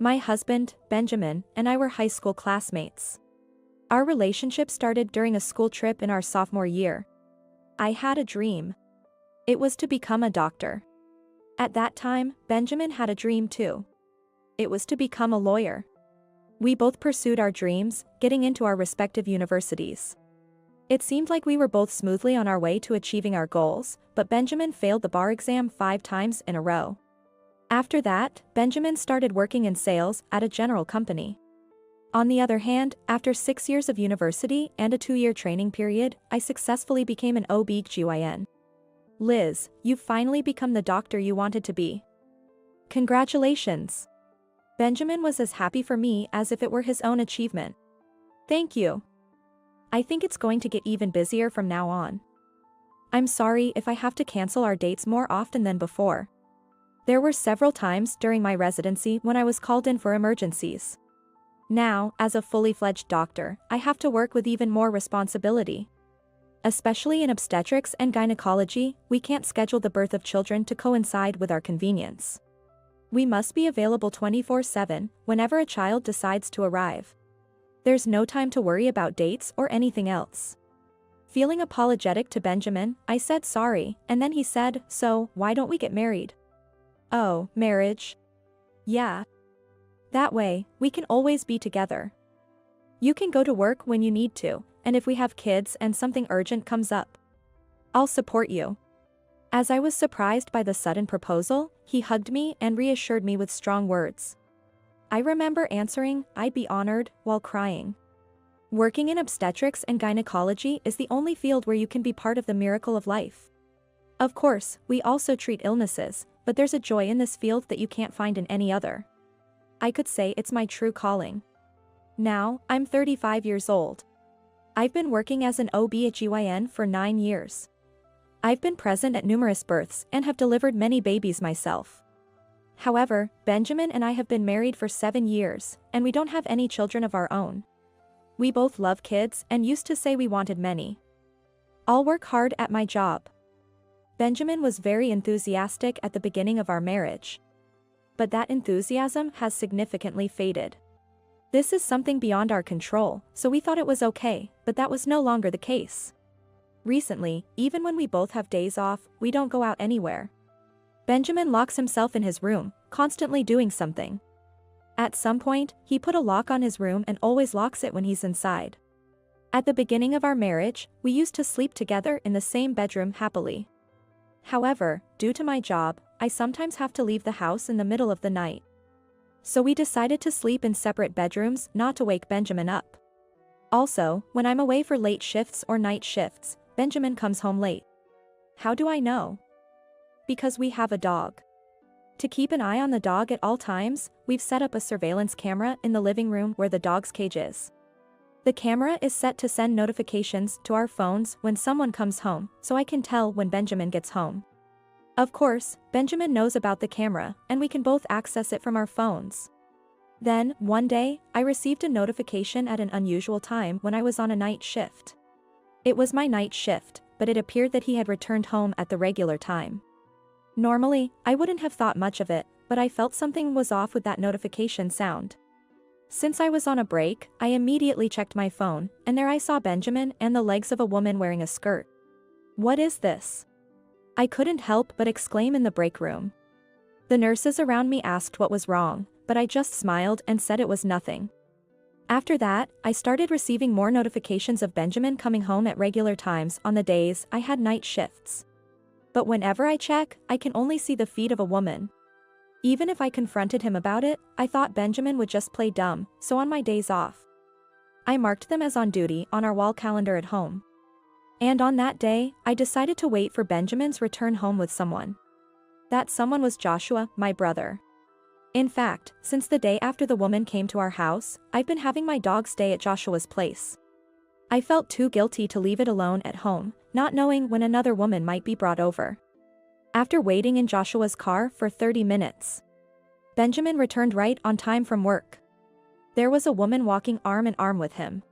My husband, Benjamin, and I were high school classmates. Our relationship started during a school trip in our sophomore year. I had a dream. It was to become a doctor. At that time, Benjamin had a dream too. It was to become a lawyer. We both pursued our dreams, getting into our respective universities. It seemed like we were both smoothly on our way to achieving our goals, but Benjamin failed the bar exam 5 times in a row. After that, Benjamin started working in sales at a general company. On the other hand, after 6 years of university and a 2-year training period, I successfully became an OB GYN. Liz, you've finally become the doctor you wanted to be. Congratulations. Benjamin was as happy for me as if it were his own achievement. Thank you. I think it's going to get even busier from now on. I'm sorry if I have to cancel our dates more often than before. There were several times during my residency when I was called in for emergencies. Now, as a fully fledged doctor, I have to work with even more responsibility. Especially in obstetrics and gynecology, we can't schedule the birth of children to coincide with our convenience. We must be available 24/7 whenever a child decides to arrive. There's no time to worry about dates or anything else. Feeling apologetic to Benjamin, I said sorry, and then he said, "So, why don't we get married?" "Oh, marriage? Yeah. That way, we can always be together. You can go to work when you need to, and if we have kids and something urgent comes up, I'll support you." As I was surprised by the sudden proposal, he hugged me and reassured me with strong words. I remember answering, "I'd be honored," while crying. Working in obstetrics and gynecology is the only field where you can be part of the miracle of life. Of course, we also treat illnesses, but there's a joy in this field that you can't find in any other. I could say it's my true calling. Now, I'm 35 years old. I've been working as an OB/GYN for 9 years. I've been present at numerous births and have delivered many babies myself. However, Benjamin and I have been married for 7 years, and we don't have any children of our own. We both love kids and used to say we wanted many. I'll work hard at my job. Benjamin was very enthusiastic at the beginning of our marriage. But that enthusiasm has significantly faded. This is something beyond our control, so we thought it was okay, but that was no longer the case. Recently, even when we both have days off, we don't go out anywhere. Benjamin locks himself in his room, constantly doing something. At some point, he put a lock on his room and always locks it when he's inside. At the beginning of our marriage, we used to sleep together in the same bedroom happily. However, due to my job, I sometimes have to leave the house in the middle of the night. So we decided to sleep in separate bedrooms not to wake Benjamin up. Also, when I'm away for late shifts or night shifts, Benjamin comes home late. How do I know? Because we have a dog. To keep an eye on the dog at all times, we've set up a surveillance camera in the living room where the dog's cage is. The camera is set to send notifications to our phones when someone comes home, so I can tell when Benjamin gets home. Of course, Benjamin knows about the camera, and we can both access it from our phones. Then, one day, I received a notification at an unusual time when I was on a night shift. It was my night shift, but it appeared that he had returned home at the regular time. Normally, I wouldn't have thought much of it, but I felt something was off with that notification sound. Since I was on a break, I immediately checked my phone, and there I saw Benjamin and the legs of a woman wearing a skirt. What is this? I couldn't help but exclaim in the break room. The nurses around me asked what was wrong, but I just smiled and said it was nothing. After that, I started receiving more notifications of Benjamin coming home at regular times on the days I had night shifts. But whenever I check, I can only see the feet of a woman. Even if I confronted him about it, I thought Benjamin would just play dumb, so on my days off, I marked them as on duty on our wall calendar at home. And on that day, I decided to wait for Benjamin's return home with someone. That someone was Joshua, my brother. In fact, since the day after the woman came to our house, I've been having my dog stay at Joshua's place. I felt too guilty to leave it alone at home, not knowing when another woman might be brought over. After waiting in Joshua's car for 30 minutes, Benjamin returned right on time from work. There was a woman walking arm in arm with him.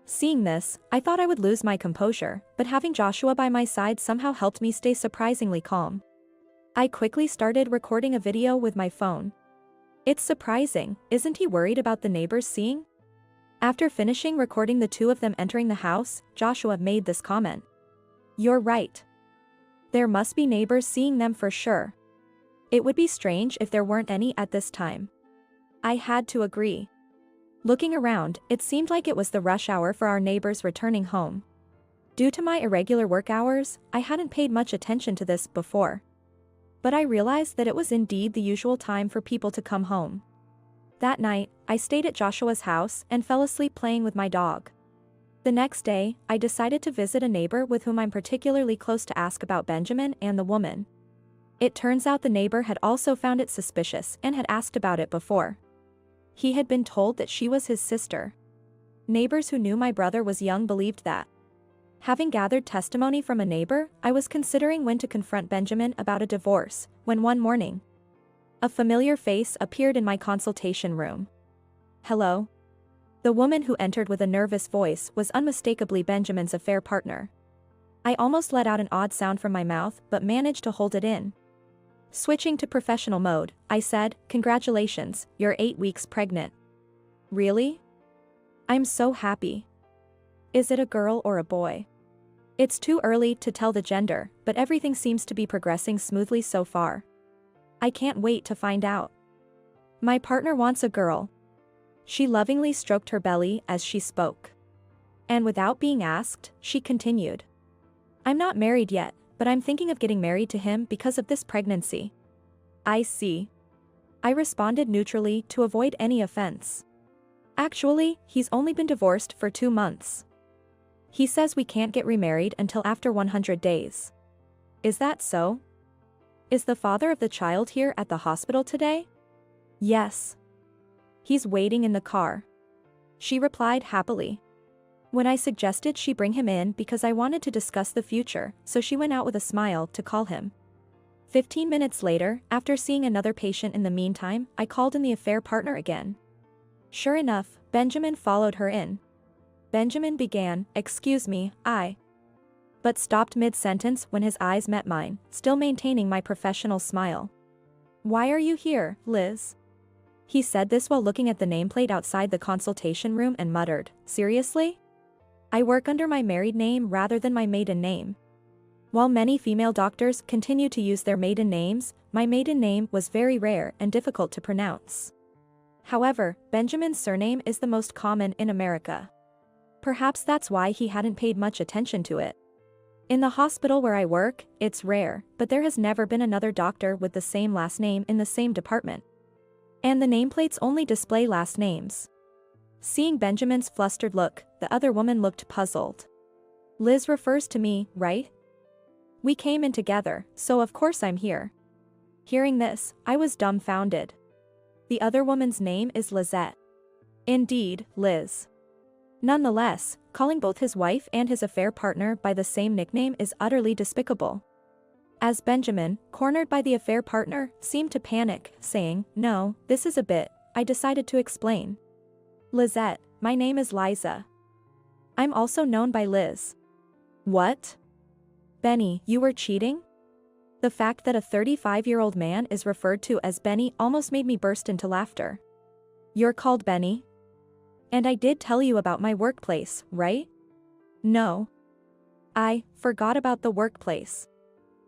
Seeing this, I thought I would lose my composure, but having Joshua by my side somehow helped me stay surprisingly calm. I quickly started recording a video with my phone. It's surprising, isn't he worried about the neighbors seeing? After finishing recording the two of them entering the house, Joshua made this comment. You're right. There must be neighbors seeing them for sure. It would be strange if there weren't any at this time. I had to agree. Looking around, it seemed like it was the rush hour for our neighbors returning home. Due to my irregular work hours, I hadn't paid much attention to this before. But I realized that it was indeed the usual time for people to come home. That night, I stayed at Joshua's house and fell asleep playing with my dog. The next day, I decided to visit a neighbor with whom I'm particularly close to ask about Benjamin and the woman. It turns out the neighbor had also found it suspicious and had asked about it before. He had been told that she was his sister. Neighbors who knew my brother was young believed that. Having gathered testimony from a neighbor, I was considering when to confront Benjamin about a divorce, when one morning, a familiar face appeared in my consultation room. Hello? The woman who entered with a nervous voice was unmistakably Benjamin's affair partner. I almost let out an odd sound from my mouth but managed to hold it in. Switching to professional mode, I said, "Congratulations, you're 8 weeks pregnant." Really? I'm so happy. Is it a girl or a boy? It's too early to tell the gender, but everything seems to be progressing smoothly so far. I can't wait to find out. My partner wants a girl. She lovingly stroked her belly as she spoke. And without being asked, she continued. I'm not married yet, but I'm thinking of getting married to him because of this pregnancy. I see. I responded neutrally to avoid any offense. Actually, he's only been divorced for 2 months. He says we can't get remarried until after 100 days. Is that so? Is the father of the child here at the hospital today? Yes. He's waiting in the car. She replied happily. When I suggested she bring him in because I wanted to discuss the future, so she went out with a smile to call him. 15 minutes later, after seeing another patient in the meantime, I called in the affair partner again. Sure enough, Benjamin followed her in. Benjamin began, "Excuse me, but stopped mid-sentence when his eyes met mine, still maintaining my professional smile. Why are you here, Liz? He said this while looking at the nameplate outside the consultation room and muttered, "Seriously? I work under my married name rather than my maiden name." While many female doctors continue to use their maiden names, my maiden name was very rare and difficult to pronounce. However, Benjamin's surname is the most common in America. Perhaps that's why he hadn't paid much attention to it. In the hospital where I work, it's rare, but there has never been another doctor with the same last name in the same department. And the nameplates only display last names. Seeing Benjamin's flustered look, the other woman looked puzzled. Liz refers to me, right? We came in together, so of course I'm here. Hearing this, I was dumbfounded. The other woman's name is Lizette. Indeed, Liz. Nonetheless, calling both his wife and his affair partner by the same nickname is utterly despicable. As Benjamin, cornered by the affair partner, seemed to panic, saying, "No, this is a bit," I decided to explain. "Lizette, my name is Liza. I'm also known by Liz." "What? Benny, you were cheating?" The fact that a 35-year-old man is referred to as Benny almost made me burst into laughter. "You're called Benny? And I did tell you about my workplace, right?" "No. I forgot about the workplace."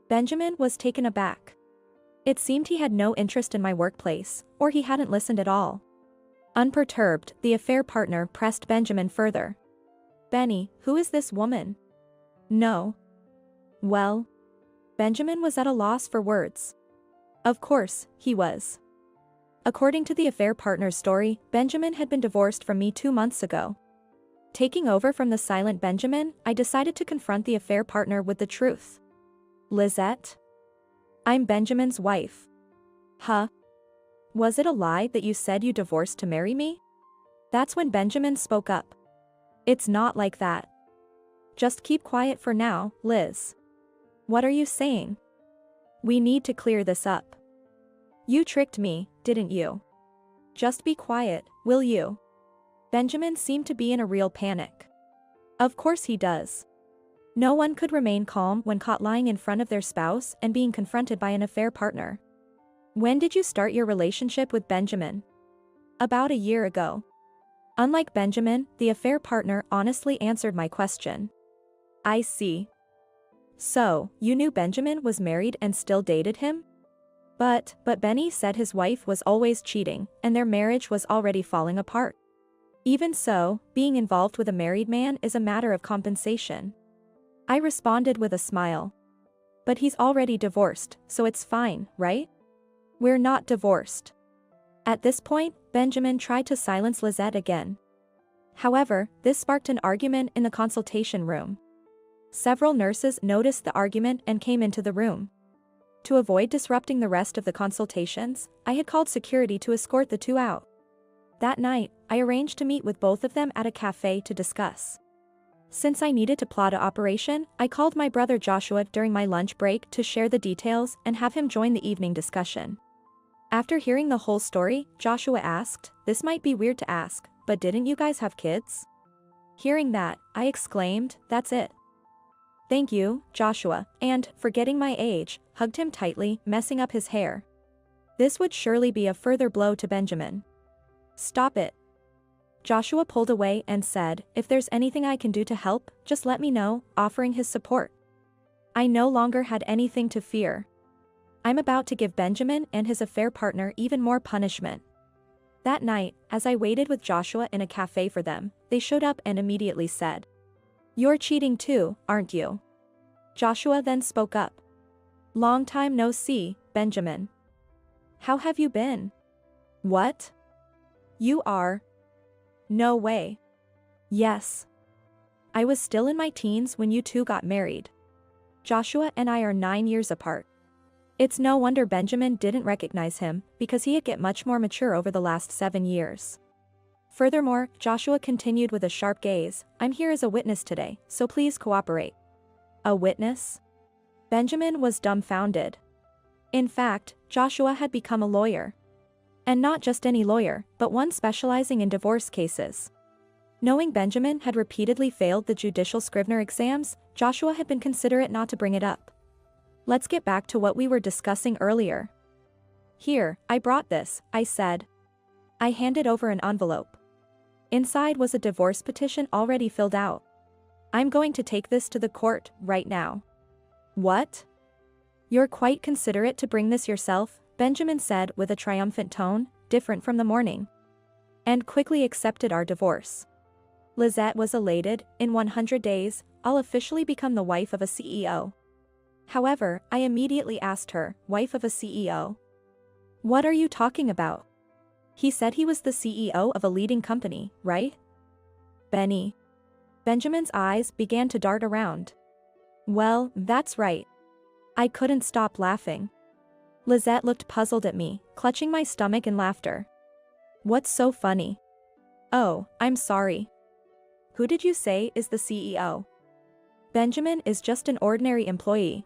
Benjamin was taken aback. It seemed he had no interest in my workplace, or he hadn't listened at all. Unperturbed, the affair partner pressed Benjamin further. "Benny, who is this woman?" "No." "Well?" Benjamin was at a loss for words. Of course, he was. According to the affair partner's story, Benjamin had been divorced from me 2 months ago. Taking over from the silent Benjamin, I decided to confront the affair partner with the truth. "Lizette? I'm Benjamin's wife." "Huh? Was it a lie that you said you divorced to marry me?" That's when Benjamin spoke up. "It's not like that. Just keep quiet for now, Liz." "What are you saying? We need to clear this up. You tricked me, didn't you? Just be quiet, will you?" Benjamin seemed to be in a real panic. Of course he does. No one could remain calm when caught lying in front of their spouse and being confronted by an affair partner. When did you start your relationship with Benjamin? About a year ago. Unlike Benjamin, the affair partner honestly answered my question. I see. So, you knew Benjamin was married and still dated him? But Benny said his wife was always cheating, and their marriage was already falling apart. Even so, being involved with a married man is a matter of compensation. I responded with a smile. But he's already divorced, so it's fine, right? We're not divorced. At this point, Benjamin tried to silence Lizette again. However, this sparked an argument in the consultation room. Several nurses noticed the argument and came into the room. To avoid disrupting the rest of the consultations, I had called security to escort the two out. That night, I arranged to meet with both of them at a cafe to discuss. Since I needed to plot an operation, I called my brother Joshua during my lunch break to share the details and have him join the evening discussion. After hearing the whole story, Joshua asked, "This might be weird to ask, but didn't you guys have kids?" Hearing that, I exclaimed, "That's it." Thank you, Joshua, and, forgetting my age, hugged him tightly, messing up his hair. This would surely be a further blow to Benjamin. Stop it. Joshua pulled away and said, "If there's anything I can do to help, just let me know," offering his support. I no longer had anything to fear. I'm about to give Benjamin and his affair partner even more punishment. That night, as I waited with Joshua in a cafe for them, they showed up and immediately said, "You're cheating too, aren't you?" Joshua then spoke up. "Long time no see, Benjamin. How have you been?" "What? You are?" "No way." "Yes. I was still in my teens when you two got married. Joshua and I are 9 years apart." It's no wonder Benjamin didn't recognize him, because he had get much more mature over the last 7 years. Furthermore, Joshua continued with a sharp gaze, "I'm here as a witness today, so please cooperate." A witness? Benjamin was dumbfounded. In fact, Joshua had become a lawyer. And not just any lawyer, but one specializing in divorce cases. Knowing Benjamin had repeatedly failed the judicial Scrivener exams, Joshua had been considerate not to bring it up. Let's get back to what we were discussing earlier. "Here, I brought this," I said. I handed over an envelope. Inside was a divorce petition already filled out. "I'm going to take this to the court right now." "What? You're quite considerate to bring this yourself," Benjamin said with a triumphant tone, different from the morning. "And quickly accepted our divorce." Lizette was elated. In 100 days, I'll officially become the wife of a CEO. However, I immediately asked her, "Wife of a CEO? What are you talking about? He said he was the CEO of a leading company, right?" "Benny." Benjamin's eyes began to dart around. "Well, that's right." I couldn't stop laughing. Lizette looked puzzled at me, clutching my stomach in laughter. "What's so funny?" "Oh, I'm sorry. Who did you say is the CEO?" "Benjamin is just an ordinary employee.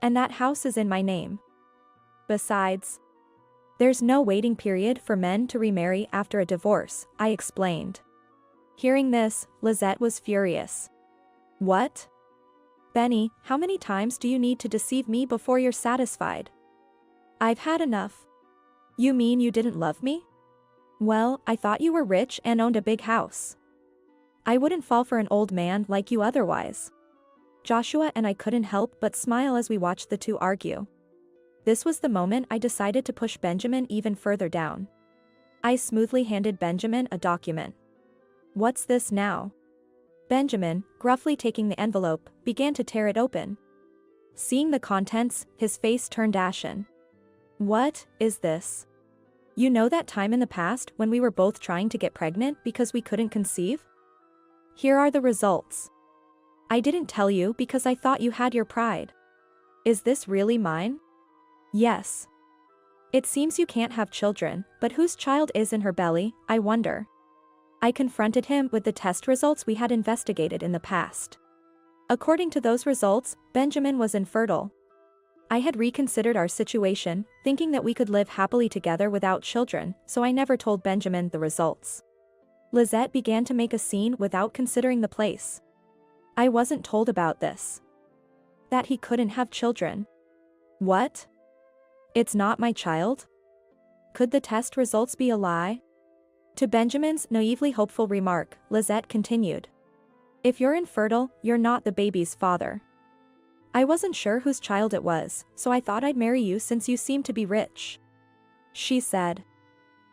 And that house is in my name. Besides, there's no waiting period for men to remarry after a divorce," I explained. Hearing this, Lizette was furious. "What? Benny, how many times do you need to deceive me before you're satisfied? I've had enough." "You mean you didn't love me? Well, I thought you were rich and owned a big house. I wouldn't fall for an old man like you otherwise." Joshua and I couldn't help but smile as we watched the two argue. This was the moment I decided to push Benjamin even further down. I smoothly handed Benjamin a document. "What's this now?" Benjamin, gruffly taking the envelope, began to tear it open. Seeing the contents, his face turned ashen. "What is this? You know that time in the past when we were both trying to get pregnant because we couldn't conceive? Here are the results. I didn't tell you because I thought you had your pride. Is this really mine?" "Yes. It seems you can't have children, but whose child is in her belly, I wonder." I confronted him with the test results we had investigated in the past. According to those results, Benjamin was infertile. I had reconsidered our situation, thinking that we could live happily together without children, so I never told Benjamin the results. Lizette began to make a scene without considering the place. "I wasn't told about this. That he couldn't have children." "What? It's not my child? Could the test results be a lie? To Benjamin's naively hopeful remark, Lizette continued. If you're infertile, you're not the baby's father. I wasn't sure whose child it was, so I thought I'd marry you since you seem to be rich. She said.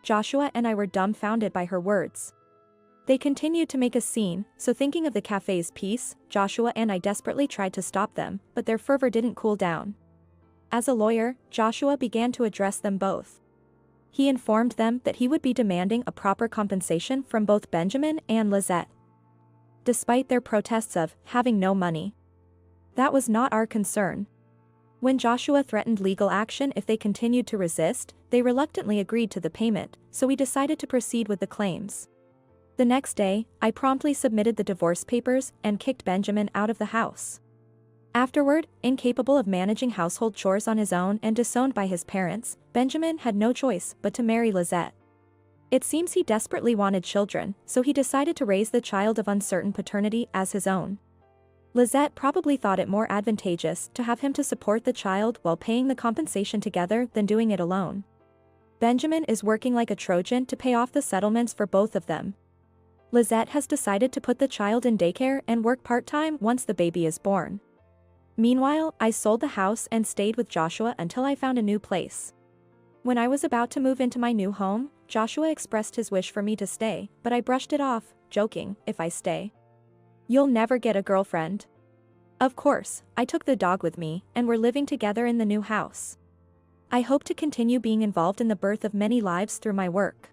Joshua and I were dumbfounded by her words. They continued to make a scene, so thinking of the cafe's peace, Joshua and I desperately tried to stop them, but their fervor didn't cool down. As a lawyer, Joshua began to address them both. He informed them that he would be demanding a proper compensation from both Benjamin and Lizette. Despite their protests of having no money. That was not our concern. When Joshua threatened legal action if they continued to resist, they reluctantly agreed to the payment, so we decided to proceed with the claims. The next day, I promptly submitted the divorce papers and kicked Benjamin out of the house. Afterward, incapable of managing household chores on his own and disowned by his parents, Benjamin had no choice but to marry Lizette. It seems he desperately wanted children, so he decided to raise the child of uncertain paternity as his own. Lizette probably thought it more advantageous to have him to support the child while paying the compensation together than doing it alone. Benjamin is working like a Trojan to pay off the settlements for both of them. Lizette has decided to put the child in daycare and work part-time once the baby is born. Meanwhile, I sold the house and stayed with Joshua until I found a new place. When I was about to move into my new home, Joshua expressed his wish for me to stay, but I brushed it off, joking, if I stay, you'll never get a girlfriend. Of course, I took the dog with me, and we're living together in the new house. I hope to continue being involved in the birth of many lives through my work.